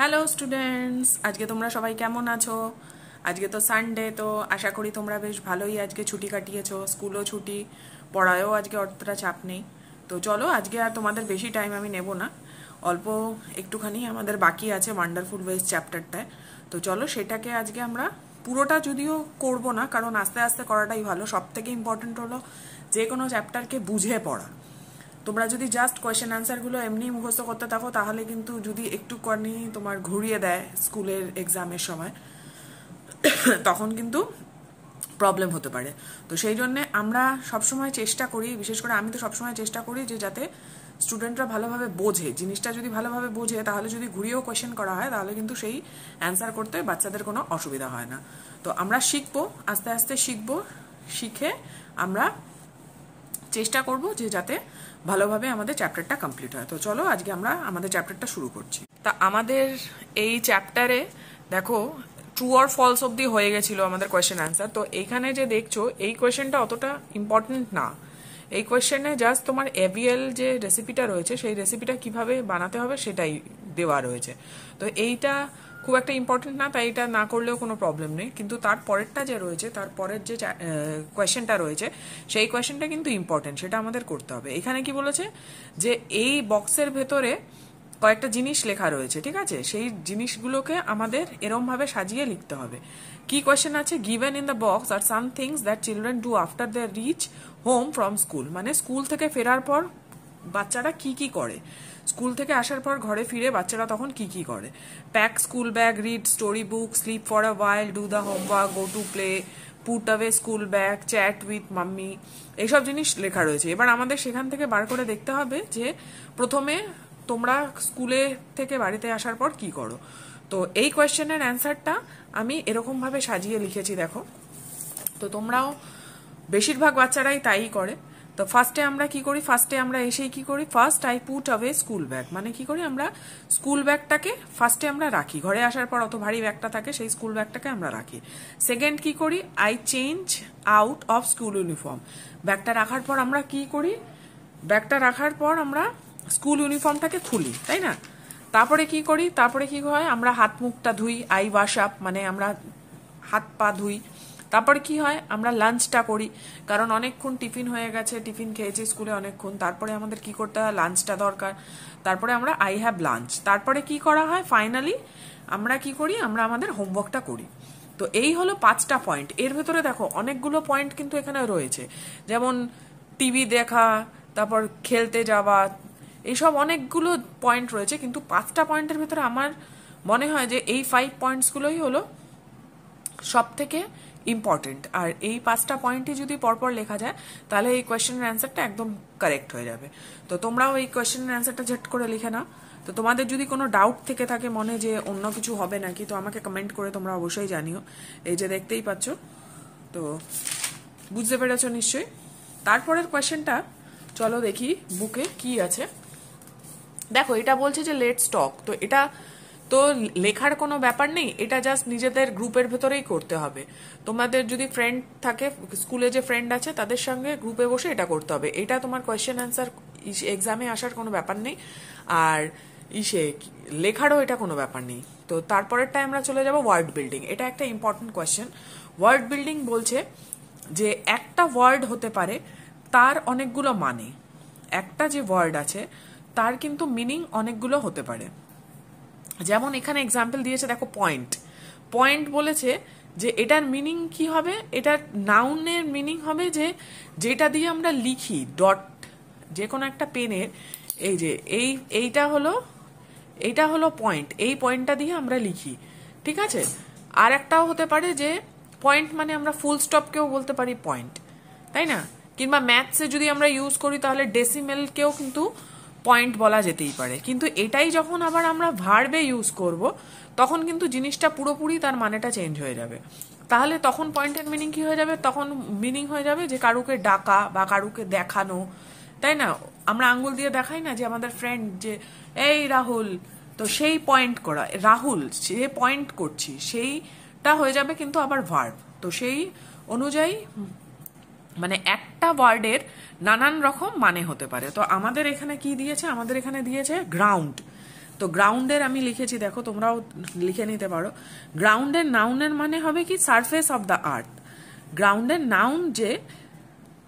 Hello students, আজকে তোমরা সবাই কেমন আছো? আজকে তো সানডে, তো আশা করি তোমরা বেশ ভালোই আজকে ছুটি কাটিয়েছো। স্কুলও ছুটি, পড়ায়ও আজকে অতটা চাপ নেই। তো চলো, আজকে আর তোমাদের বেশি টাইম আমি নেব না। অল্প একটুখানি আমাদের বাকি আছে ওয়ান্ডারফুল ওয়েজ চ্যাপ্টারটায়। তো চলো, সেটাকে আজকে আমরা পুরোটা যদিও করব না, কারণ আস্তে আস্তে করাটাই ভালো। সব থেকে ইম্পর্টেন্ট হলো যে কোনো চ্যাপ্টারকে বুঝে পড়া। তোমরা যদি জাস্ট কোয়েশ্চেন আনসারগুলো এমনি মুখস্থ করতে থাকো, তাহলে কিন্তু যদি একটুখানি তোমার ঘুরিয়ে দেয় স্কুলের এক্সামের সময়, তখন কিন্তু প্রবলেম হতে পারে। তো সেই জন্যে আমরা সবসময় চেষ্টা করি, বিশেষ করে আমি তো সবসময় চেষ্টা করি যে যাতে স্টুডেন্টরা ভালোভাবে বোঝে। জিনিসটা যদি ভালোভাবে বোঝে, তাহলে যদি ঘুরিয়েও কোয়েশ্চেন করা হয়, তাহলে কিন্তু সেই অ্যান্সার করতে বাচ্চাদের কোনো অসুবিধা হয় না। তো আমরা শিখবো, আস্তে আস্তে শিখবো, শিখে আমরা চেষ্টা করব যে যাতে ভালোভাবে আমাদের চ্যাপ্টারটা কমপ্লিট হয়। তো চলো, আজকে আমরা আমাদের চ্যাপ্টারটা শুরু করছি। তা আমাদের এই চ্যাপ্টারে দেখো, ট্রু অর ফলস অবধি হয়ে গেছিল আমাদের কোয়েশ্চেন অ্যান্সার। তো এইখানে যে দেখছো, এই কোয়েশ্চেনটা অতটা ইম্পর্টেন্ট না। এই কোয়েশ্চেনে জাস্ট তোমার এভিএল যে রেসিপিটা রয়েছে, সেই রেসিপিটা কিভাবে বানাতে হবে সেটাই দেওয়া রয়েছে। তো এইটা খুব একটা ইম্পর্টেন্ট না, তাই এটা না করলেও কোনো প্রবলেম নেই। কিন্তু তার পরেরটা যে রয়েছে, তার পরের যে কোয়েশ্চেনটা রয়েছে, সেই কোয়েশ্চেনটা কিন্তু ইম্পর্টেন্ট, সেটা আমাদের করতে হবে। এখানে কি বলেছে যে এই বক্সের ভেতরে কয়েকটা জিনিস লেখা রয়েছে, ঠিক আছে? সেই জিনিসগুলোকে আমাদের এরমভাবে সাজিয়ে লিখতে হবে। কি কোয়েশ্চেন আছে? Given in the box are some things that children do after they reach home from school. মানে স্কুল থেকে ফেরার পর বাচ্চারা কি কি করে, স্কুল থেকে আসার পর ঘরে ফিরে বাচ্চারা তখন কি কি করে। Pack school bag, read story book, sleep for a while, do the homework, go to play, put away school bag, chat with mummy, এইসব জিনিস লেখা রয়েছে। এবার আমাদের সেখান থেকে বার করে দেখতে হবে যে প্রথমে তোমরা স্কুলে থেকে বাড়িতে আসার পর কি করো। তো এই কোয়েশ্চেনের অ্যান্সারটা আমি এরকমভাবে সাজিয়ে লিখেছি, দেখো। তো তোমরাও, বেশিরভাগ বাচ্চারাই তাই করে। তো ফার্স্টে আমরা কি করি? ফার্স্টে আমরা এসেই কি করি? First I put away school bag, মানে কি করি? আমরা স্কুল ব্যাগটাকে ফার্স্টে আমরা রাখি। ঘরে আসার পর অত ভারী ব্যাগটা থাকে, সেই স্কুল ব্যাগটাকে আমরা রাখি। সেকেন্ড কি করি? I change out of school uniform. ব্যাগটা রাখার পর আমরা কি করি? ব্যাগটা রাখার পর আমরা স্কুল ইউনিফর্মটাকে খুলি, তাই না? তারপরে কি করি? তারপরে কি হয়? আমরা হাত মুখটা ধুই, আই ওয়াশ আপ, মানে আমরা হাত পা ধুই। তারপরে কি হয়? আমরা লাঞ্চটা করি, কারণ অনেকক্ষণ টিফিন হয়ে গেছে, টিফিন খেয়েছি স্কুলে অনেকক্ষণ। তারপরে আমাদের কি করতে হয়? লাঞ্চটা দরকার। তারপরে আমরা আই হ্যাভ লাঞ্চ। তারপরে কি করা হয়? ফাইনালি আমরা কি করি? আমরা আমাদের হোমওয়ার্কটা করি। তো এই হলো 5টা পয়েন্ট। এর ভেতরে দেখো অনেকগুলো পয়েন্ট কিন্তু এখানে রয়েছে, যেমন টিভি দেখা, তারপর খেলতে যাওয়া, এইসব অনেকগুলো পয়েন্ট রয়েছে। কিন্তু 5টা পয়েন্টের ভেতরে আমার মনে হয় যে এই 5 পয়েন্টসগুলোই হলো সব থেকে ইম্পর্টেন্ট। আর এই 5টা পয়েন্টই যদি পরপর লেখা যায়, তাহলে এই কোয়েশ্চেনের অ্যান্সারটা একদম কারেক্ট হয়ে যাবে। তো তোমরাও এই কোয়েশ্চেনের অ্যান্সারটা ঝট করে লিখে নাও। তো তোমাদের যদি কোনো ডাউট থেকে থাকে মনে যে অন্য কিছু হবে নাকি, তো আমাকে কমেন্ট করে তোমরা অবশ্যই জানিও। এই যে দেখতেই পাচ্ছ, তো বুঝতে পেরেছো নিশ্চয়ই। তারপরের কোয়েশ্চেনটা চলো দেখি বুকে কি আছে। দেখো, এটা বলছে যে লেটস টক। তো এটা তো লেখার কোনো ব্যাপার নেই, এটা জাস্ট নিজেদের গ্রুপের ভেতরেই করতে হবে। তোমাদের যদি ফ্রেন্ড থাকে, স্কুলে যে ফ্রেন্ড আছে তাদের সঙ্গে গ্রুপে বসে এটা করতে হবে। এটা তোমার কোয়েশ্চেন অ্যান্সার এক্সামে আসার কোনো ব্যাপার নেই, আর লেখারও এটা কোনো ব্যাপার নেই। তো তারপরেরটায় আমরা চলে যাব ওয়ার্ড বিল্ডিং। এটা একটা ইম্পর্টেন্ট কোয়েশ্চেন। ওয়ার্ড বিল্ডিং বলছে যে একটা ওয়ার্ড হতে পারে তার অনেকগুলো মানে। একটা যে ওয়ার্ড আছে তার কিন্তু মিনিং অনেকগুলো হতে পারে। যেমন এখানে এক্সাম্পল দিয়েছে, দেখো পয়েন্ট। পয়েন্ট বলেছে যে এটার মিনিং কি হবে? এটার নাউনের মিনিং হবে যে যেটা দিয়ে আমরা লিখি, ডট, যে কোনো একটা পেনের, এই যে এইটা হলো পয়েন্ট, এই পয়েন্টটা দিয়ে আমরা লিখি, ঠিক আছে? আর একটাও হতে পারে যে পয়েন্ট মানে আমরা ফুল স্টপকেও বলতে পারি পয়েন্ট, তাই না? কিংবা ম্যাথসে যদি আমরা ইউজ করি তাহলে ডেসিমেলকেও কিন্তু পয়েন্ট বলা যেতেই পারে। কিন্তু এটাই যখন আবার আমরা ভার্বে ইউজ করব, তখন কিন্তু জিনিসটা পুরোপুরি তার মানেটা চেঞ্জ হয়ে যাবে। তাহলে তখন পয়েন্টের মিনিং কি হয়ে যাবে? তখন মিনিং হয়ে যাবে যে কারুকে ডাকা বা কারুকে দেখানো, তাই না? আমরা আঙ্গুল দিয়ে দেখাই না যে আমাদের ফ্রেন্ড, যে এই রাহুল, তো সেই পয়েন্ট করা, রাহুল সে পয়েন্ট করছি, সেইটা হয়ে যাবে কিন্তু আবার ভার্ব। তো সেই অনুযায়ী মানে একটা ওয়ার্ডের নানান রকম মানে হতে পারে। তো আমাদের এখানে কি দিয়েছে? আমাদের এখানে দিয়েছে গ্রাউন্ড। তো গ্রাউন্ডের আমি লিখেছি, দেখো তোমরাও লিখে নিতে পারো। গ্রাউন্ডের নাউনের মানে হবে কি সারফেস অফ দ্য আর্থ। গ্রাউন্ডের নাউন যে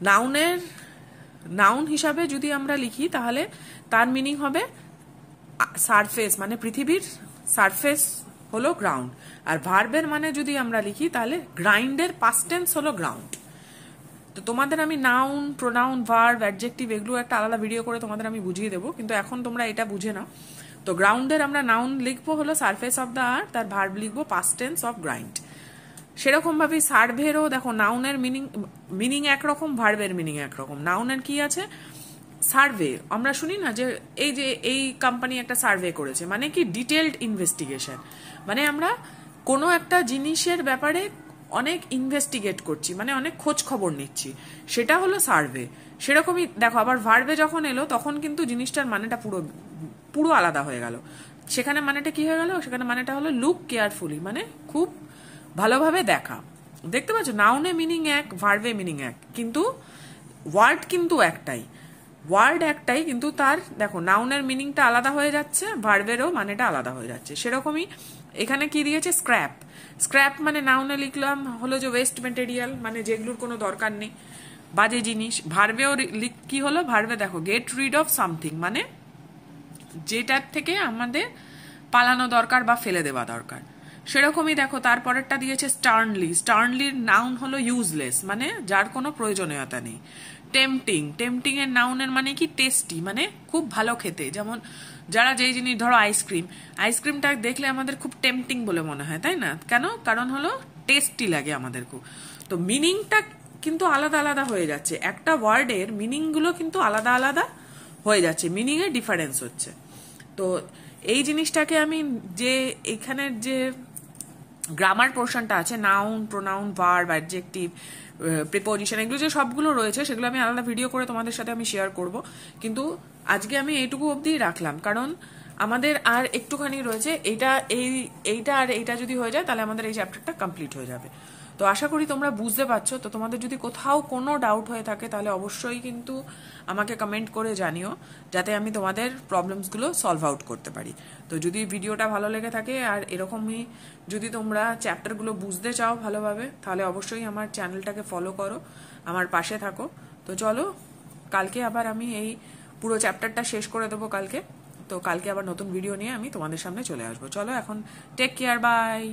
নাউনের নাউন হিসাবে যদি আমরা লিখি তাহলে তার মিনিং হবে সারফেস, মানে পৃথিবীর সারফেস হলো গ্রাউন্ড। আর ভার্বের মানে যদি আমরা লিখি তাহলে গ্রাইন্ডের পাস্ট টেন্স হলো গ্রাউন্ড। তো তোমাদের আমি নাউন, প্রোনাউন, ভার্ব, অ্যাডজেক্টিভ এগুলো একটা আলাদা ভিডিও করে তোমাদের আমি বুঝিয়ে দেবো, কিন্তু এখন তোমরা এটা বুঝে নাও। তো গ্রাউন্ডের আমরা নাউন লিখবো হলো সারফেস অফ দ্য আর্থ, আর ভার্ব লিখবো পাস্ট টেন্স অফ গ্রাইন্ড। সেরকম ভাবে সার্ভেরও দেখো নাউনের মিনিং একরকম, ভার্বের মিনিং একরকম। নাউনের কি আছে, সার্ভে আমরা শুনি না যে এই কোম্পানি একটা সার্ভে করেছে, মানে কি ডিটেলড ইনভেস্টিগেশন, মানে আমরা কোনো একটা জিনিসের ব্যাপারে অনেক ইনভেস্টিগেট করছি, মানে অনেক খোঁজ খবর নিচ্ছি, সেটা হলো সার্ভে। সেরকমই দেখো আবার ভার্বে যখন এলো তখন কিন্তু জিনিসটার মানেটা পুরো আলাদা হয়ে গেল। সেখানে মানেটা কি হয়ে গেল, সেখানে মানেটা হলো লুক কেয়ারফুলি, মানে খুব ভালোভাবে দেখা। দেখতে পাচ্ছ নাউনে মিনিং এক, ভার্বে মিনিং এক, কিন্তু ওয়ার্ড কিন্তু একটাই, কিন্তু তার দেখো নাউনের মিনিংটা আলাদা হয়ে যাচ্ছে, ভার্বেরও মানেটা আলাদা হয়ে যাচ্ছে। সেরকমই এখানে কি দিয়েছে, স্ক্র্যাপ মানে নাউনে লিখলাম হলো যে ওয়েস্ট মেটেরিয়াল, মানে যেগুলোর কোনো দরকার নেই, বাজে জিনিস। ভার্বেও কি হলো, ভার্বে দেখো গেট রিড অফ সামথিং, মানে যেটার থেকে আমাদের পালানো দরকার বা ফেলে দেওয়া দরকার। সেরকমই দেখো তারপরেরটা দিয়েছে স্টার্নলির নাউন হলো ইউজলেস, মানে যার কোনো প্রয়োজনীয়তা নেই। টেম্পটিং এর নাউনের মানে কি টেস্টি, মানে খুব ভালো খেতে। যেমন যারা যেই জিনিস, ধরো আইসক্রিমটা দেখলে আমাদের খুব টেম্পটিং বলে মনে হয়, তাই না? কেন? কারণ হলো টেস্টি লাগে আমাদের খুব। তো মিনিংটা কিন্তু আলাদা আলাদা হয়ে যাচ্ছে, একটা ওয়ার্ডের মিনিংগুলো কিন্তু আলাদা আলাদা হয়ে যাচ্ছে, মিনিং এর ডিফারেন্স হচ্ছে। তো এই জিনিসটাকে আমি যে এখানের যে গ্রামার পোর্শনটা আছে, noun, pronoun, verb, adjective, preposition, এগুলো যে সবগুলো রয়েছে সেগুলো আমি আলাদা ভিডিও করে তোমাদের সাথে আমি শেয়ার করব, কিন্তু আজকে আমি এইটুকু অবধি রাখলাম, কারণ আমাদের আর একটুখানি রয়েছে। এইটা আর এইটা যদি হয়ে যায় তাহলে আমাদের এই চ্যাপ্টারটা কমপ্লিট হয়ে যাবে। তো আশা করি তোমরা বুঝতে পারছো। তো তোমাদের যদি কোথাও কোনো ডাউট হয়ে থাকে তাহলে অবশ্যই কিন্তু আমাকে কমেন্ট করে জানিও, যাতে আমি তোমাদের প্রবলেমসগুলো সলভ আউট করতে পারি। তো যদি ভিডিওটা ভালো লেগে থাকে আর এরকমই যদি তোমরা চ্যাপ্টারগুলো বুঝতে চাও ভালোভাবে, তাহলে অবশ্যই আমার চ্যানেলটাকে ফলো করো, আমার পাশে থাকো। তো চলো, কালকে আবার আমি এই পুরো চ্যাপ্টারটা শেষ করে দেবো কালকে। তো কালকে আবার নতুন ভিডিও নিয়ে আমি তোমাদের সামনে চলে আসবো। চলো এখন টেক কেয়ার, বাই।